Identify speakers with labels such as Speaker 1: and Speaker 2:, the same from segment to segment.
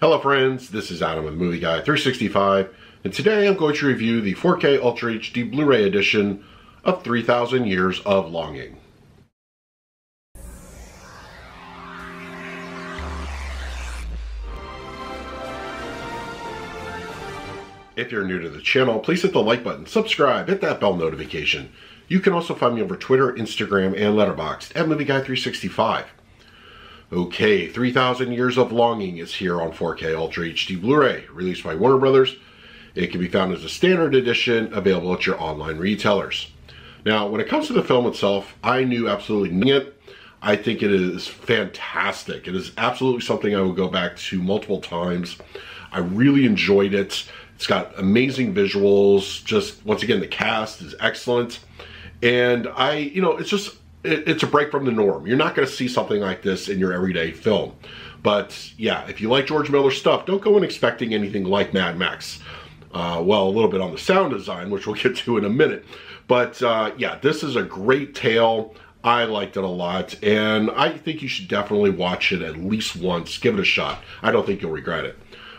Speaker 1: Hello friends, this is Adam with Movie Guy 365, and today I'm going to review the 4K Ultra HD Blu-ray edition of 3000 Years of Longing. If you're new to the channel, please hit the like button, subscribe, hit that bell notification. You can also find me over Twitter, Instagram, and Letterboxd at Movie Guy 365. Okay, 3000 Years of Longing is here on 4K Ultra HD Blu-ray, released by Warner Brothers. It can be found as a standard edition, available at your online retailers. Now, when it comes to the film itself, I knew absolutely nothing of it. I think it is fantastic. It is absolutely something I will go back to multiple times. I really enjoyed it. It's got amazing visuals. Just, once again, the cast is excellent. And it's a break from the norm. You're not going to see something like this in your everyday film. But yeah, if you like George Miller stuff, don't go in expecting anything like Mad Max. Well, a little bit on the sound design, which we'll get to in a minute. But yeah, this is a great tale. I liked it a lot, and I think you should definitely watch it at least once. Give it a shot. I don't think you'll regret it.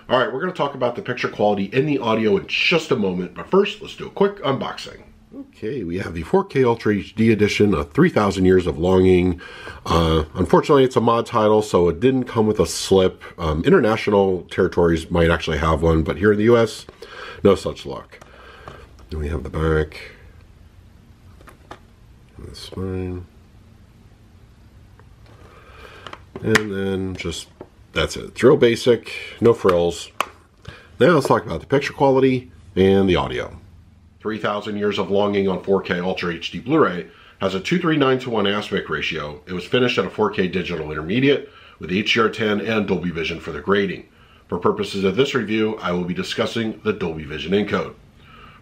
Speaker 1: All right, we're going to talk about the picture quality and the audio in just a moment. But first, let's do a quick unboxing. Okay, we have the 4K Ultra HD edition of 3000 Years of Longing. Unfortunately, it's a mod title, so it didn't come with a slip. International territories might actually have one, but here in the US, no such luck. Then we have the back, and the spine, and then just, that's it. It's real basic, no frills. Now let's talk about the picture quality and the audio. 3000 Years of Longing on 4K Ultra HD Blu-ray has a 2:3:9:1 aspect ratio. It was finished at a 4K digital intermediate with HDR10 and Dolby Vision for the grading. For purposes of this review, I will be discussing the Dolby Vision encode.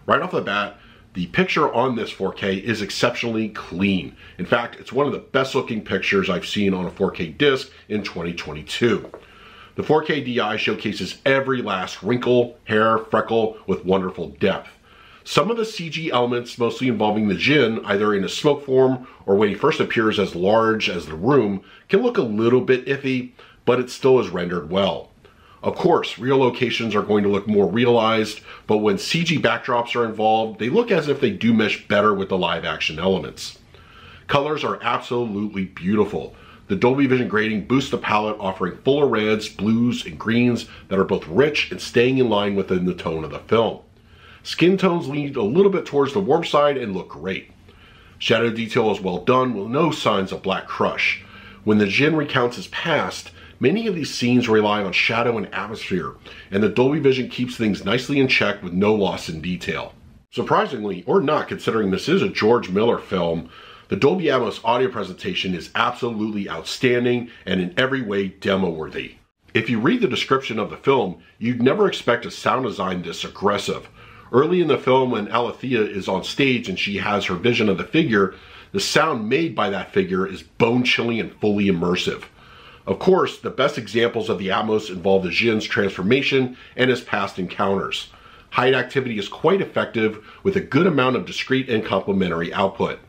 Speaker 1: Right off the bat, the picture on this 4K is exceptionally clean. In fact, it's one of the best looking pictures I've seen on a 4K disc in 2022. The 4K DI showcases every last wrinkle, hair, freckle with wonderful depth. Some of the CG elements, mostly involving the Djinn, either in a smoke form or when he first appears as large as the room, can look a little bit iffy, but it still is rendered well. Of course, real locations are going to look more realized, but when CG backdrops are involved, they look as if they do mesh better with the live action elements. Colors are absolutely beautiful. The Dolby Vision grading boosts the palette, offering fuller reds, blues, and greens that are both rich and staying in line within the tone of the film. Skin tones lean a little bit towards the warm side and look great. Shadow detail is well done with no signs of black crush. When the Djinn recounts his past, many of these scenes rely on shadow and atmosphere, and the Dolby Vision keeps things nicely in check with no loss in detail. Surprisingly, or not considering this is a George Miller film, the Dolby Atmos audio presentation is absolutely outstanding and in every way demo-worthy. If you read the description of the film, you'd never expect a sound design this aggressive. Early in the film, when Alethea is on stage and she has her vision of the figure, the sound made by that figure is bone-chilling and fully immersive. Of course, the best examples of the Atmos involve the Djinn's transformation and his past encounters. Height activity is quite effective with a good amount of discrete and complementary output.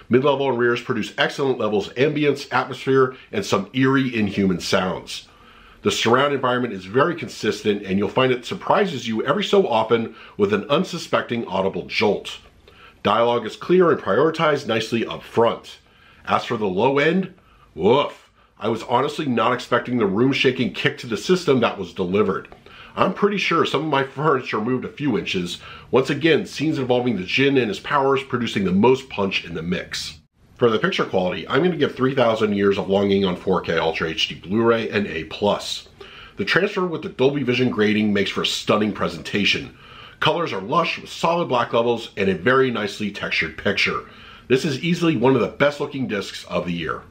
Speaker 1: Mid-level and rears produce excellent levels of ambience, atmosphere, and some eerie, inhuman sounds. The surround environment is very consistent, and you'll find it surprises you every so often with an unsuspecting audible jolt. Dialogue is clear and prioritized nicely up front. As for the low end, woof. I was honestly not expecting the room-shaking kick to the system that was delivered. I'm pretty sure some of my furniture moved a few inches. Once again, scenes involving the Djinn and his powers producing the most punch in the mix. For the picture quality, I'm going to give 3000 Years of Longing on 4K Ultra HD Blu-ray an A+. The transfer with the Dolby Vision grading makes for a stunning presentation. Colors are lush with solid black levels and a very nicely textured picture. This is easily one of the best looking discs of the year.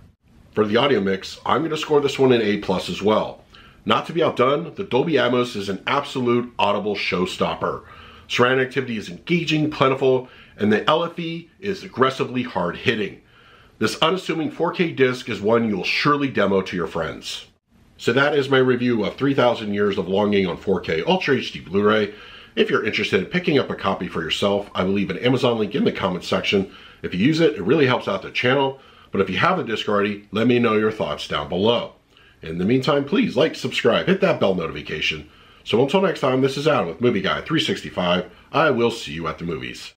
Speaker 1: For the audio mix, I'm going to score this one an A+ as well. Not to be outdone, the Dolby Atmos is an absolute audible showstopper. Surround activity is engaging, plentiful, and the LFE is aggressively hard-hitting. This unassuming 4K disc is one you'll surely demo to your friends. So that is my review of 3000 Years of Longing on 4K Ultra HD Blu-ray. If you're interested in picking up a copy for yourself, I will leave an Amazon link in the comments section. If you use it, it really helps out the channel. But if you have the disc already, let me know your thoughts down below. In the meantime, please like, subscribe, hit that bell notification. So until next time, this is Adam with Movie Guy 365. I will see you at the movies.